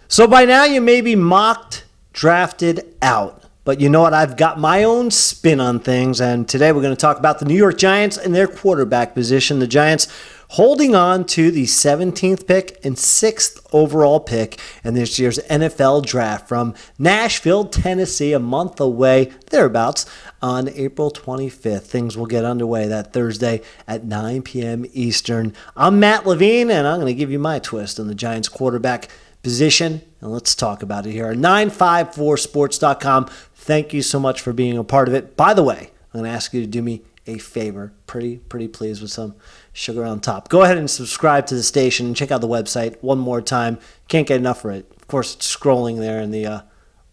So by now you may be mocked, drafted out. But you know what? I've got my own spin on things. And today we're going to talk about the New York Giants and their quarterback position. The Giants holding on to the 17th pick and 6th overall pick in this year's NFL draft from Nashville, Tennessee, a month away, thereabouts, on April 25th. Things will get underway that Thursday at 9 p.m. Eastern. I'm Matt Levine, and I'm going to give you my twist on the Giants quarterback position, and let's talk about it here at 954sports.com. Thank you so much for being a part of it. By the way, I'm going to ask you to do me a favor. Pretty please with some sugar on top. Go ahead and subscribe to the station and check out the website one more time. Can't get enough for it. Of course, it's scrolling there in the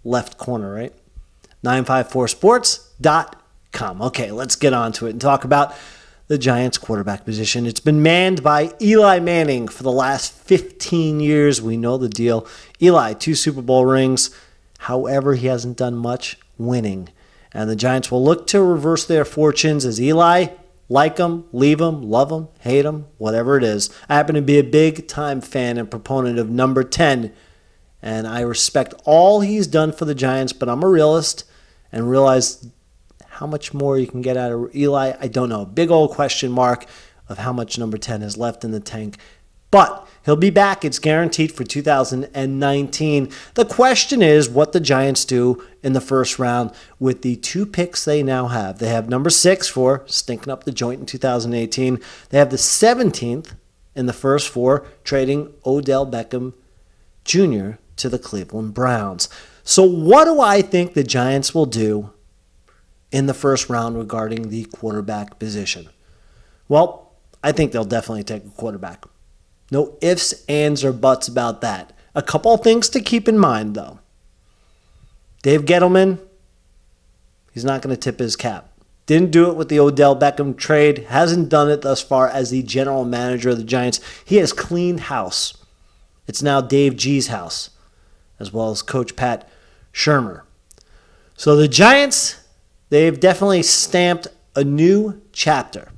left corner, right? 954sports.com. Okay, let's get on to it and talk about the Giants quarterback position. It's been manned by Eli Manning for the last 15 years. We know the deal. Eli, 2 Super Bowl rings. However, he hasn't done much winning. And the Giants will look to reverse their fortunes as Eli, like him, leave him, love him, hate him, whatever it is. I happen to be a big-time fan and proponent of number 10, and I respect all he's done for the Giants, but I'm a realist and realize how much more you can get out of Eli, I don't know. Big old question mark of how much number 10 is left in the tank. But he'll be back. It's guaranteed for 2019. The question is what the Giants do in the first round with the 2 picks they now have. They have number 6 for stinking up the joint in 2018. They have the 17th in the first 4, trading Odell Beckham Jr. to the Cleveland Browns. So what do I think the Giants will do in the first round regarding the quarterback position? Well, I think they'll definitely take a quarterback. No ifs, ands, or buts about that. A couple of things to keep in mind, though. Dave Gettleman, he's not going to tip his cap. Didn't do it with the Odell Beckham trade. Hasn't done it thus far as the general manager of the Giants. He has cleaned house. It's now Dave G's house, as well as Coach Pat Shermer. So the Giants, they've definitely stamped a new chapter.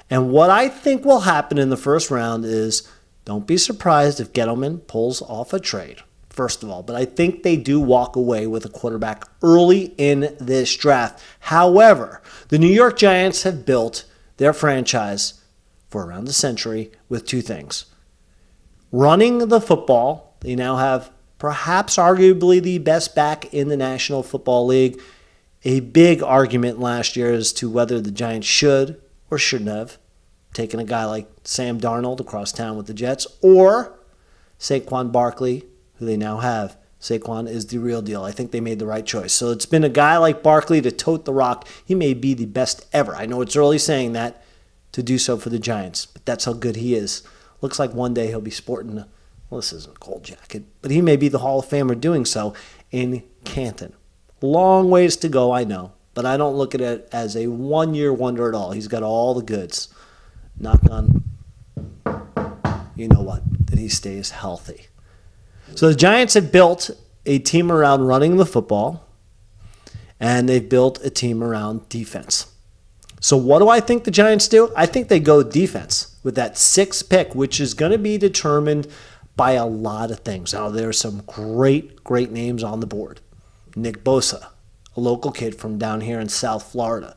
And what I think will happen in the first round is, don't be surprised if Gettleman pulls off a trade, first of all. But I think they do walk away with a quarterback early in this draft. However, the New York Giants have built their franchise for around a century with 2 things. Running the football, they now have perhaps arguably the best back in the National Football League. A big argument last year as to whether the Giants should or shouldn't have taken a guy like Sam Darnold across town with the Jets or Saquon Barkley, who they now have. Saquon is the real deal. I think they made the right choice. So it's been a guy like Barkley to tote the rock. He may be the best ever. I know it's early saying that to do so for the Giants, but that's how good he is. Looks like one day he'll be sporting, well, this isn't a gold jacket, but he may be the Hall of Famer doing so in Canton. Long ways to go, I know, but I don't look at it as a one-year wonder at all. He's got all the goods. Knock on, you know what, that he stays healthy. So the Giants have built a team around running the football, and they've built a team around defense. So what do I think the Giants do? I think they go defense with that 6th pick, which is going to be determined by a lot of things. Now, there are some great names on the board. Nick Bosa, a local kid from down here in South Florida.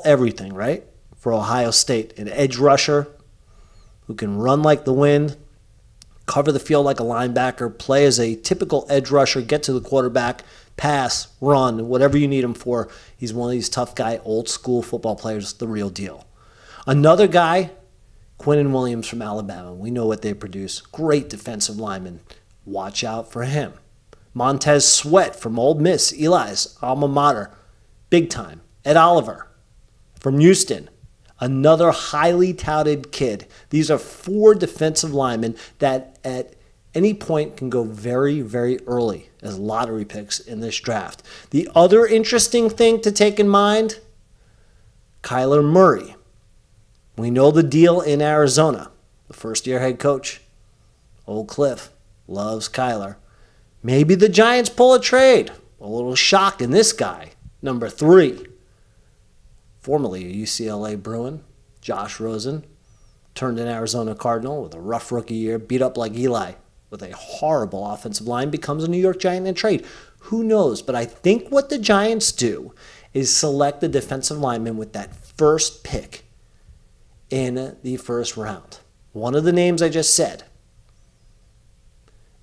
Everything, right? For Ohio State, an edge rusher who can run like the wind, cover the field like a linebacker, play as a typical edge rusher, get to the quarterback, pass, run, whatever you need him for. He's one of these tough guy, old school football players, the real deal. Another guy, Quinnen Williams from Alabama. We know what they produce. Great defensive lineman. Watch out for him. Montez Sweat from Ole Miss, Eli's alma mater. Big time. Ed Oliver from Houston. Another highly touted kid. These are 4 defensive linemen that at any point can go very early as lottery picks in this draft. The other interesting thing to take in mind, Kyler Murray. We know the deal in Arizona. The first-year head coach, Old Cliff, loves Kyler. Maybe the Giants pull a trade. A little shock in this guy. Number 3. Formerly a UCLA Bruin, Josh Rosen, turned an Arizona Cardinal with a rough rookie year, beat up like Eli with a horrible offensive line becomes a New York Giant in trade. Who knows? But I think what the Giants do is select the defensive lineman with that first pick in the first round. One of the names I just said.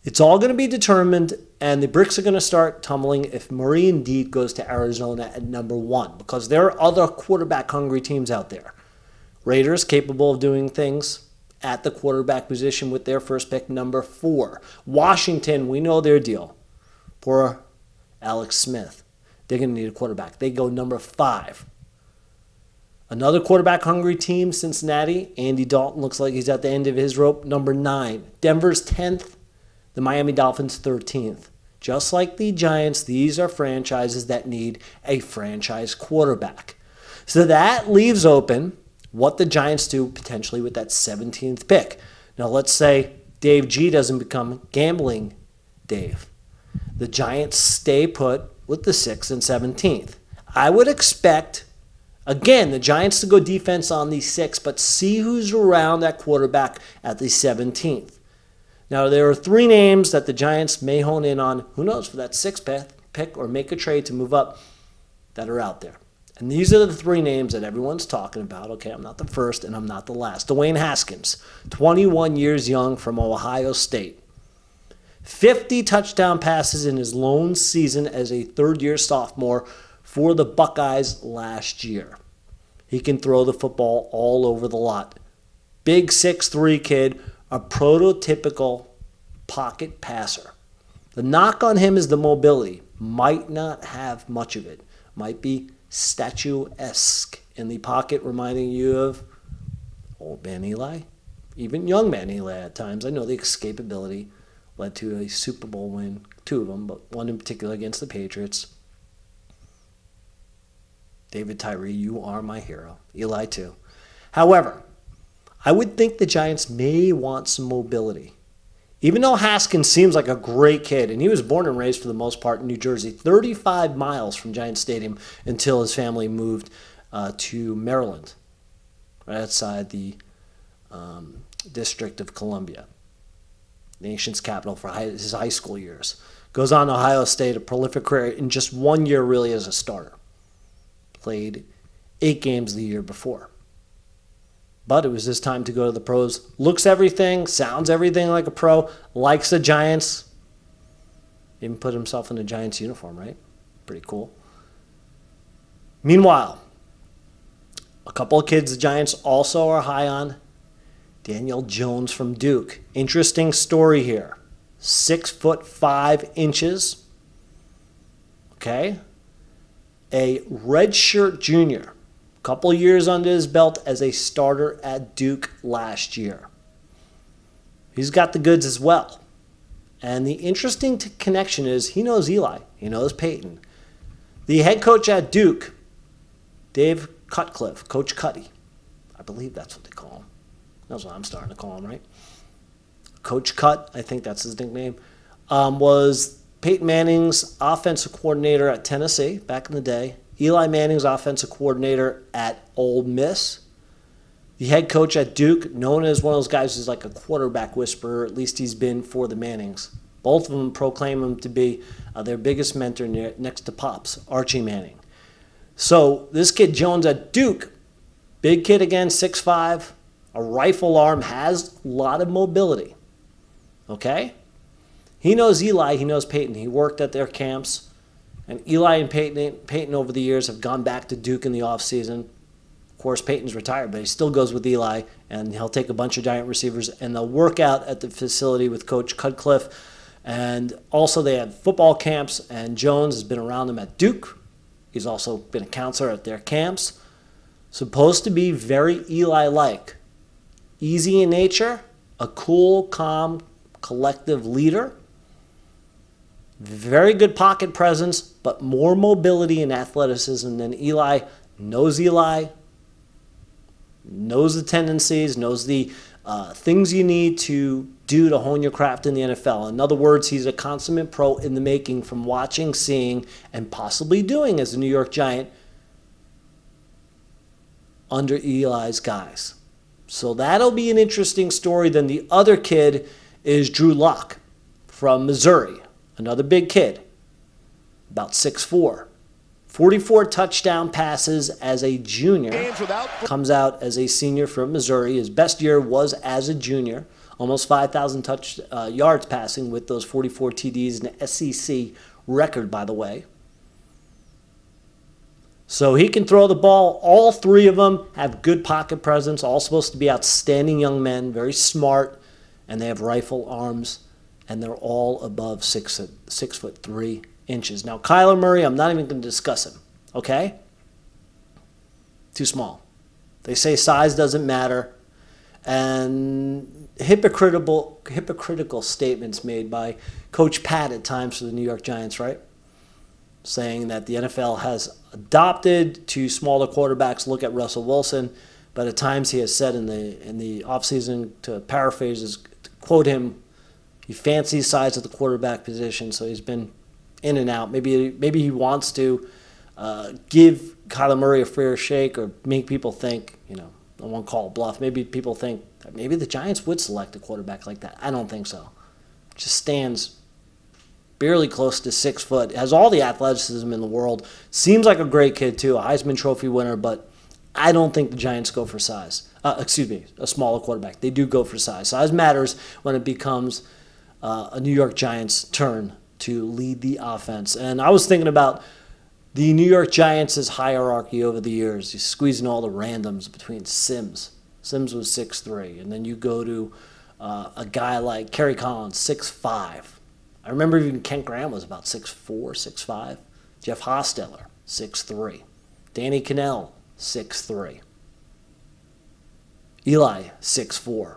It's all going to be determined, and the bricks are going to start tumbling if Murray indeed goes to Arizona at number 1, because there are other quarterback-hungry teams out there. Raiders capable of doing things at the quarterback position with their first pick, number 4. Washington, we know their deal. Poor Alex Smith. They're going to need a quarterback. They go number 5. Another quarterback-hungry team, Cincinnati. Andy Dalton looks like he's at the end of his rope, number 9. Denver's 10th. The Miami Dolphins 13th. Just like the Giants, these are franchises that need a franchise quarterback. So that leaves open what the Giants do potentially with that 17th pick. Now let's say Dave G doesn't become gambling Dave. The Giants stay put with the 6th and 17th. I would expect, again, the Giants to go defense on the 6th, but see who's around that quarterback at the 17th. Now, there are 3 names that the Giants may hone in on, who knows, for that 6th pick or make a trade to move up that are out there. And these are the 3 names that everyone's talking about. Okay, I'm not the first and I'm not the last. Dwayne Haskins, 21 years young from Ohio State. 50 touchdown passes in his lone season as a third-year sophomore for the Buckeyes last year. He can throw the football all over the lot. Big 6'3" kid, a prototypical pocket passer. The knock on him is the mobility. Might not have much of it. Might be statuesque in the pocket, reminding you of old man Eli, even young man Eli at times. I know the escapability led to a Super Bowl win, 2 of them, but one in particular against the Patriots. David Tyree, you are my hero. Eli too. However, I would think the Giants may want some mobility. Even though Haskins seems like a great kid, and he was born and raised for the most part in New Jersey, 35 miles from Giant Stadium until his family moved to Maryland, right outside the District of Columbia, the nation's capital for his high school years. Goes on to Ohio State, a prolific career in just 1 year really as a starter. Played 8 games the year before. But it was his time to go to the pros. Looks everything, sounds everything like a pro, likes the Giants. Even put himself in a Giants uniform, right? Pretty cool. Meanwhile, a couple of kids the Giants also are high on. Daniel Jones from Duke. Interesting story here. 6'5". Okay? A redshirt junior. Couple years under his belt as a starter at Duke last year. He's got the goods as well. And the interesting connection is he knows Eli. He knows Peyton. The head coach at Duke, Dave Cutcliffe, Coach Cutty. I believe that's what they call him. That's what I'm starting to call him, right? Coach Cut, I think that's his nickname, was Peyton Manning's offensive coordinator at Tennessee back in the day. Eli Manning's offensive coordinator at Ole Miss. The head coach at Duke, known as one of those guys who's like a quarterback whisperer, at least he's been for the Mannings. Both of them proclaim him to be their biggest mentor next to Pops, Archie Manning. So this kid Jones at Duke, big kid again, 6'5", a rifle arm, has a lot of mobility. Okay? He knows Eli, he knows Peyton. He worked at their camps. And Eli and Peyton over the years have gone back to Duke in the offseason. Of course, Peyton's retired, but he still goes with Eli, and he'll take a bunch of Giant receivers, and they'll work out at the facility with Coach Cutcliffe. And also they have football camps, and Jones has been around them at Duke. He's also been a counselor at their camps. Supposed to be very Eli-like. Easy in nature, a cool, calm, collective leader. Very good pocket presence, but more mobility and athleticism than Eli. Knows Eli, knows the tendencies, knows the things you need to do to hone your craft in the NFL. In other words, he's a consummate pro in the making from watching, seeing, and possibly doing as a New York Giant under Eli's guys. So that'll be an interesting story. Then the other kid is Drew Lock from Missouri, another big kid, about 6'4". 44 touchdown passes as a junior. Comes out as a senior from Missouri. His best year was as a junior. Almost 5,000 yards passing with those 44 TDs, an SEC record, by the way. So he can throw the ball. All three of them have good pocket presence, all supposed to be outstanding young men, very smart, and they have rifle arms, and they're all above 6'3" inches. Now, Kyler Murray, I'm not even going to discuss him, okay? Too small. They say size doesn't matter, and hypocritical statements made by Coach Pat at times for the New York Giants, right? Saying that the NFL has adopted to smaller quarterbacks. Look at Russell Wilson, but at times he has said in the offseason, to paraphrase, to quote him, he fancies size of the quarterback position, so he's been in and out. Maybe he wants to give Kyler Murray a fair shake, or make people think, I won't call it bluff. Maybe people think that maybe the Giants would select a quarterback like that. I don't think so. Just stands barely close to 6 foot. Has all the athleticism in the world. Seems like a great kid too, a Heisman Trophy winner, but I don't think the Giants go for size. A smaller quarterback. They do go for size. Size matters when it becomes a New York Giants turn to lead the offense. And I was thinking about the New York Giants' hierarchy over the years. He's squeezing all the randoms between Sims. Sims was 6'3", and then you go to a guy like Kerry Collins, 6'5". I remember even Kent Graham was about 6'4", 6'5". Jeff Hostetler, 6'3". Danny Cannell, 6'3". Eli, 6'4".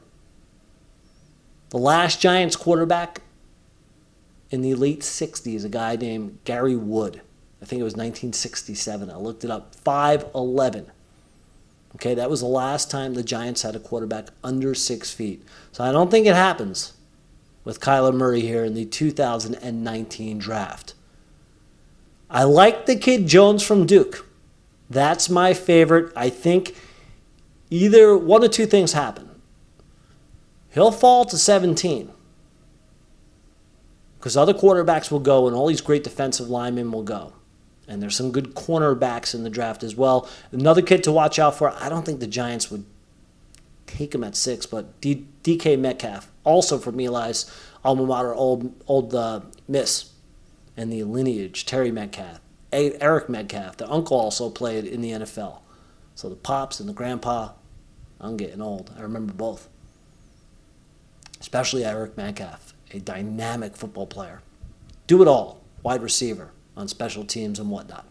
The last Giants quarterback in the late 60s, a guy named Gary Wood. I think it was 1967. I looked it up. 5'11". Okay, that was the last time the Giants had a quarterback under 6 feet. So I don't think it happens with Kyler Murray here in the 2019 draft. I like the kid Jones from Duke. That's my favorite. I think either one of two things happen. He'll fall to 17 because other quarterbacks will go and all these great defensive linemen will go. And there's some good cornerbacks in the draft as well. Another kid to watch out for, I don't think the Giants would take him at 6, but DK Metcalf, also from Eli's alma mater, old Miss, and the lineage, Terry Metcalf. Eric Metcalf, the uncle, also played in the NFL. So the pops and the grandpa, I'm getting old. I remember both. Especially Eric Metcalf, a dynamic football player. Do it all, wide receiver, on special teams and whatnot.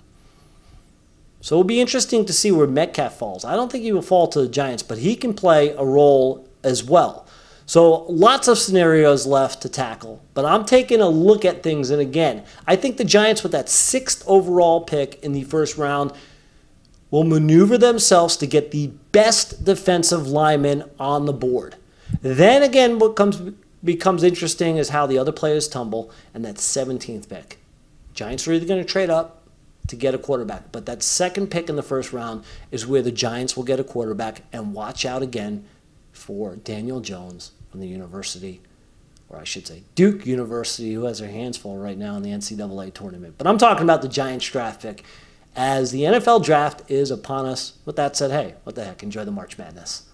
So it'll be interesting to see where Metcalf falls. I don't think he will fall to the Giants, but he can play a role as well. So lots of scenarios left to tackle, but I'm taking a look at things, and again, I think the Giants with that 6th overall pick in the first round will maneuver themselves to get the best defensive lineman on the board. Then again, what becomes interesting is how the other players tumble, and that 17th pick. Giants are either going to trade up to get a quarterback, but that 2nd pick in the first round is where the Giants will get a quarterback, and watch out again for Daniel Jones from the university, or I should say Duke University, who has their hands full right now in the NCAA tournament. But I'm talking about the Giants draft pick as the NFL draft is upon us. With that said, hey, what the heck, enjoy the March Madness.